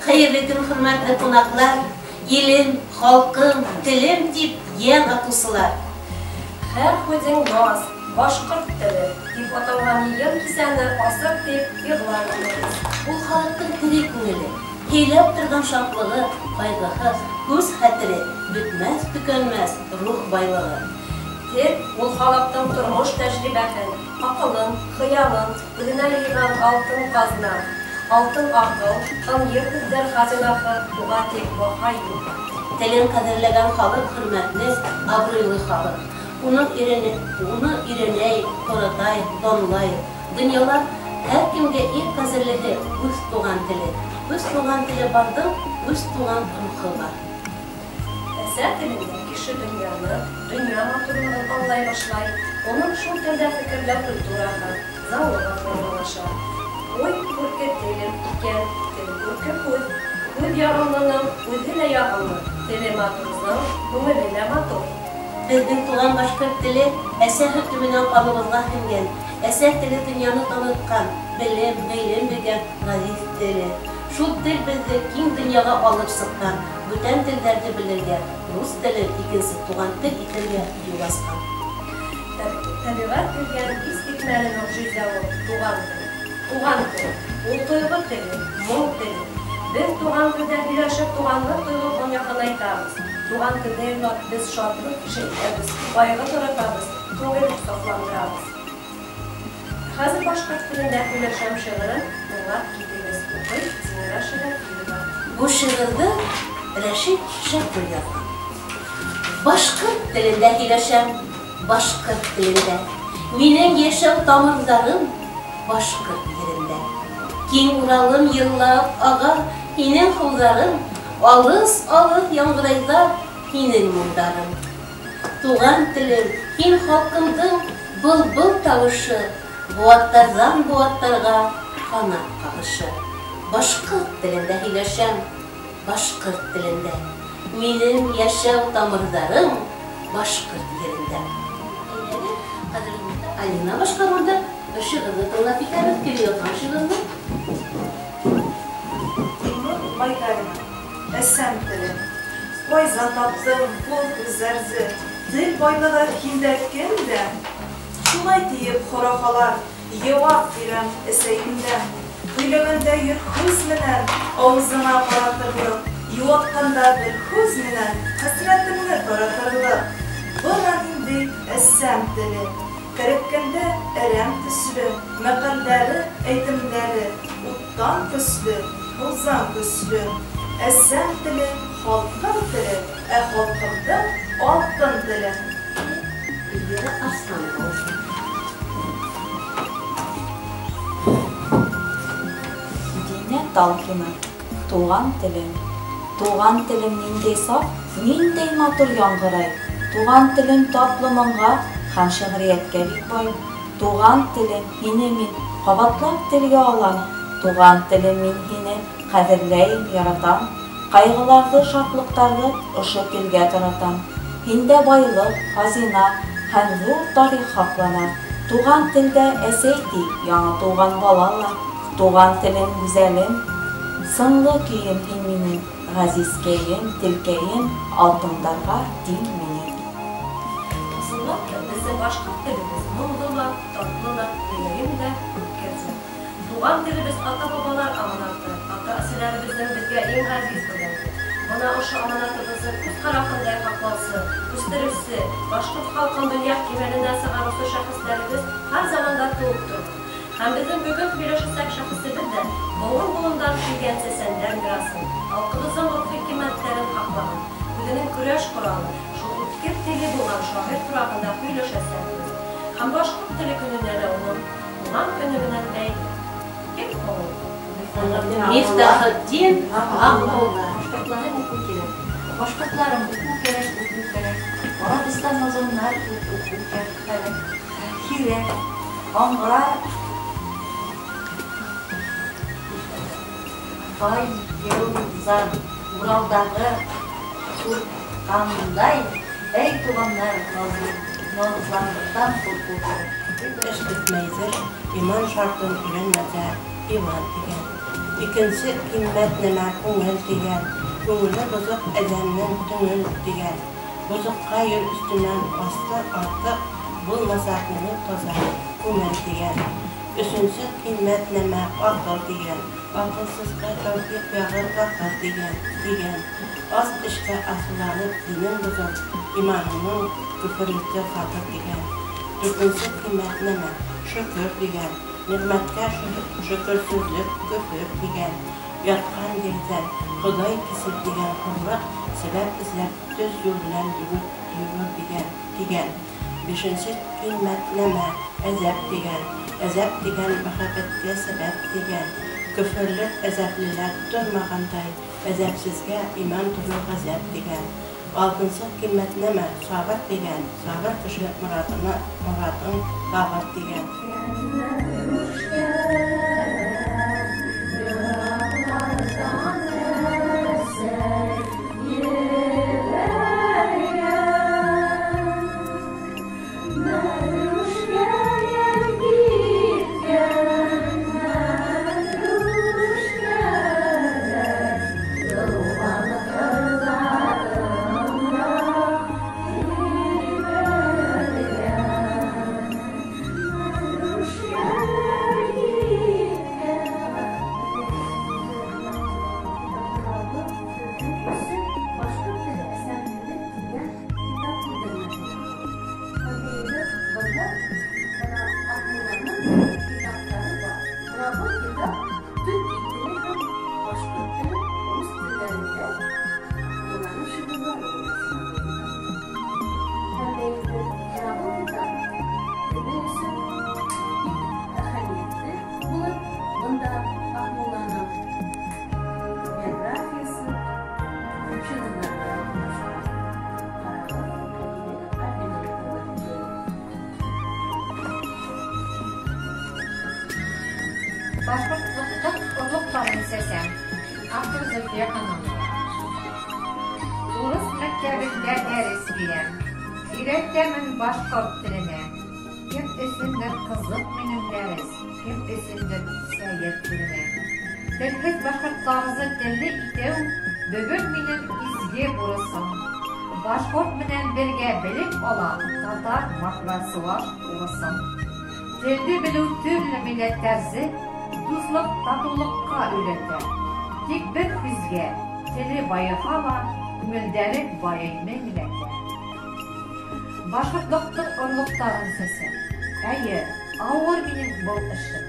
Hayırlı gün hürmetli konaklar, ilim, halkım, dilim deyip yen atılsılar. Her gözün naz, Başkurt tili deyip atılgan yen kiseni asık deyip yığılarınız. Bu halkın tiri köngeli, heylep durgan şaplığı, kaygıhı, göz hatiri, bütmez, tükönmez, ruh baylığı. Til, ul halkın turmuş tecrübetin, akılın, hıyalın, iline yığan altın kazna. Altın akıl, tam yırtıklar hazinası, buğa tek bu hayyu. Tilin kadirlegen halk hürmetli, abrıylı halk. Onu ireney, koratay, donulay. Dünyalar her kimge ilk hazırlığı üç tuğan tili. Üç tuğan tili bardım, üç tuğan ruhu var. Eser dilinde kişi dünya maturluğunu anlay başlay, onun şu tilde fikirler külturaha, zanlığa formalaşar. Oy kurke dilim iken, til kurke kuz, kuz yarımlının uzile yarımlı, tili maturzan, numeliyle matur. Bizden tuğan Başkurt dili, eser hükümünden kanımızga himgen, eser dili dünyanı tanıtkan, bilim, bilgen gaziz dili. Şu dil bizi kim dünyaya alıp sıkkan, bütün dillerdi bilirge, Rus dili ikinci tuğan dil ikinci yuvaskan. Tabiat bilgen istikmelinin cüzdağı tuğan dili. Tuğan dili, ul tuygu dili, mol dili. Biz tuğan dilde birleşip tuğanlık duyguğun yakınaytamız. Tuğan dilde biz şartlık şeyleriz, baygı tarafımız, tuğanlık soflandırarız. Hazır Başkurt dilinde birleşen şiirin, bunlar gidiniz okuyup, zinira şiir var. Bu şiirde Reşit Şevkül yazan. Başkurt dilinde hileşen, Başkurt dilinde. Minin yaşam damırlarım, Başkurt yerinde. Kin uralım yıllap ağa, hinin huvlarım, alız yangıraylar, hinin mundarım. Tuğan dilim, hin halkımdın, bul tavışı, buatlardan buatlarga kanat kağışı. Başkurt dilinde hileşen, Başkurt dilinde. Minin yaşam damarlarım, Başkurt yerinde. Alina başka burada, şiirde tola fikarıp geliyor şiirde. Baytarım, esem dilim. Oyza taptım, kol üzerzi. Dil baylığı kindetken de. Şulay deyip horafalar, yevap verem eseyimden. Kıylığında yür hüz menen, ağzına baratırlı. Yuvatkanda bir hüz menen, hasretimini baratırlı. Bana indi esem dili. Kırıkkında erem tüslü, mekalleri, eğitimleri, uttan küslü, uzan küslü. Esem dili, halkın dili, halkımda altın dili. Bilgileri aslan olsun. Dine dalkını, tuğan tilim. Tuğan tilim nindey saf, nindey matur yangıray. Tuğan tilim tatlımınga, hem şiiriyetke bitboy. Tuğan tilim hine min qabatlap tilge alan. Tuğan tilim min hine qadirleyim yaratan. Kaygılardı, şartlıktardı, ışı tilge taratan. Hinde bayılık, hazina, hem zor tarih haklanar. Tuğan tilde eseydi, yana tuğan balalar. Tuğan tilim güzelim, sınlı kiyim hilminin, gazizkeyin, tilkeyin, altındarga dil minin. Aslında bizim Başkurt dilimiz mumdular, tatlılar, dilerim de ülkesi. Tuğan dilimiz ata-babalar amanatı, ata-asilerimizin bizge en aziz bilendir. Bana oşu amanatımızın üst tarafında haklası, üstürüsü, Başkurt halkın bilyak kimelinden sağanusu şahıslarımız her zaman da doğuptur. Hem bizim bugün birleşirsek şahısıdır da, boğun kilgen sesenden birasın, halkımızın urf hükümetlerin haklağın, bugünün güreş kuralı, şu utkir dili bulan şahit durağında birleşirseniz. Hem Başkurt dili gününleri onun, bulan günümünden beydi. Kim olur? Miftahıddin Ağoğlu. Başkırtların oku gerek. Başkırtların oku gerek. Arabistan nazımlar oku gerek. Hire, Angara, Ay, Yıldızlar, Ural'dağı Kur'an'day, ey tuğanlar nazlandıktan kurtulur. Eşkitmeyizir, iman şartın ürenmeze, iman digen. İkinci kıymet neme ko'ngil degan. Ko'ngili buzuq adamning ko'ngil degan. Buzuqqa yo'l ustidan osti ortiq bo'lmasakni toza ko'ngil degan. Üçüncü kıymet neme akıl degan. Akılsızga tavfiq yağır vaqt degan. Az ishga aslanib dinim buzuq, imanimning küfürlükte fatır degan. Dördüncü kıymet neme şükür degan. Nimetga şükürsüzlük küfür degan. Yatqan yerden Xudoy kisib degan qulluq sebep izlab düz yo'l bilan yurur degan. Beşinci kıymet neme azap degan. Azap degan muhabbatga sebep degan. Küfürlük azablilar durmaganday azapsizga iman turur g'azab degan. Altıncı kıymet neme sabır degan. Sabır kishi muradini taqat degan. Başkurtlukta urlukların sesem, Abdül Zülfiye Hanım'ı. Urus mektebinde ders bilen, İrettemin başkurt diline. Kim esindir kızık benim deriz, kim esindir seyyid diline. Dilhiz başkurtlarızı dilli itev, bugün benim izgi burasım. Başkurt menen birge bilim olan, Tatar mahlası var urasım. Dildi bilu türlü milletlerzi, Tuzluk tatulukka öğretir. Tek bir bizge, teli bayıqala, ümülderi bayıqmen iletir. Başkurtluktun urlukların sesi. Әйе, ауыр benim бұл işim.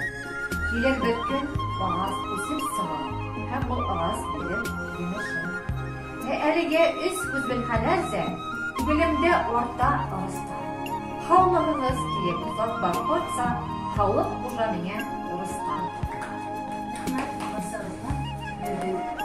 Келер bir gün bağaz өсіп сыға, hem бұл ağaz benim demişim. Әліге үз көзбен халәрзе, bilimde orta ağızda. Havlığınız diye uzak bakırsa, havlıq uğra mene urustan. Basarlar.